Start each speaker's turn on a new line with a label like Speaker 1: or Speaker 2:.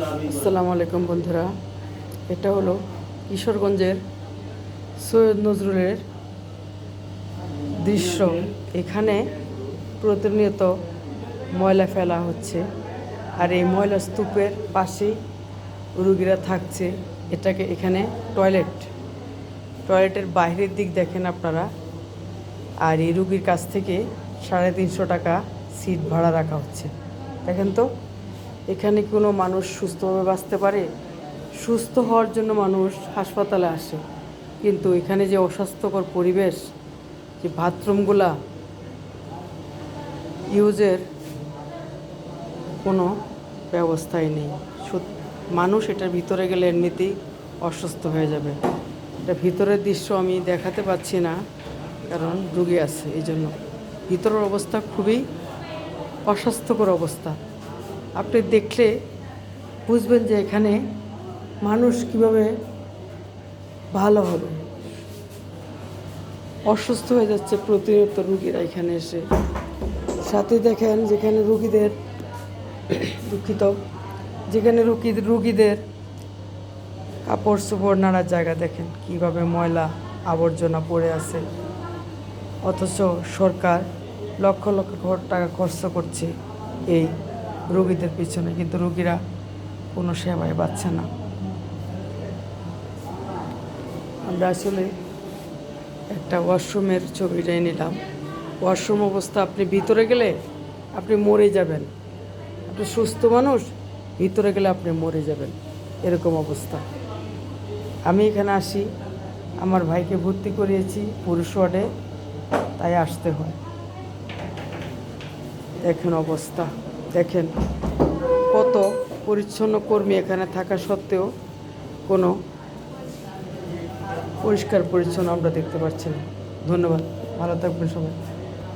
Speaker 1: আসসালামু আলাইকুম বন্ধুরা, এটা হলো কিশোরগঞ্জের সৈয়দ নজরুলের দৃশ্য। এখানে প্রতিনিয়ত ময়লা ফেলা হচ্ছে, আর এই ময়লা স্তূপের পাশেই রুগীরা থাকছে। এখানে টয়লেটের বাইরের দিক দেখেন আপনারা। আর এই রুগীর কাছ থেকে 350 টাকা সিট ভাড়া রাখা হচ্ছে। দেখেন তো, এখানে কোনো মানুষ সুস্থভাবে বাঁচতে পারে? সুস্থ হওয়ার জন্য মানুষ হাসপাতালে আসে, কিন্তু এখানে যে অস্বাস্থ্যকর পরিবেশ, যে বাথরুমগুলা ইউজের কোনো ব্যবস্থাই নেই। মানুষ এটার ভিতরে গেলে এমনিতেই অসুস্থ হয়ে যাবে। এটা ভিতরের দৃশ্য আমি দেখাতে পাচ্ছি না, কারণ রুগী আছে, এই জন্য। ভিতরের অবস্থা খুবই অস্বাস্থ্যকর অবস্থা। আপনি দেখলে বুঝবেন যে এখানে মানুষ কিভাবে ভালো হবে। অসুস্থ হয়ে যাচ্ছে প্রতিনিয়ত রুগীরা এখানে এসে। সাথে দেখেন যেখানে রুগীদের দুঃখিত যেখানে রুগীদের কাপড় চোপড় নাড়ার জায়গা দেখেন কিভাবে ময়লা আবর্জনা পড়ে আছে। অথচ সরকার লক্ষ লক্ষ টাকা খরচ করছে এই রুগীদের পিছনে, কিন্তু রুগীরা কোনো সেবাই পাচ্ছে না। আমরা আসলে একটা ওয়াশরুমের ছবিটাই নিলাম। ওয়াশরুম অবস্থা, আপনি ভিতরে গেলে আপনি মরে যাবেন। আপনি সুস্থ মানুষ, ভিতরে গেলে আপনি মরে যাবেন, এরকম অবস্থা। আমি এখানে আসি, আমার ভাইকে ভর্তি করিয়েছি পুরুষ ওয়ার্ডে, তাই আসতে হয়। দেখেন অবস্থা, দেখেন কত পরিচ্ছন্ন কর্মী এখানে থাকা সত্ত্বেও কোনো পরিষ্কার পরিচ্ছন্ন আমরা দেখতে পাচ্ছি না। ধন্যবাদ, ভালো থাকবেন সবাই।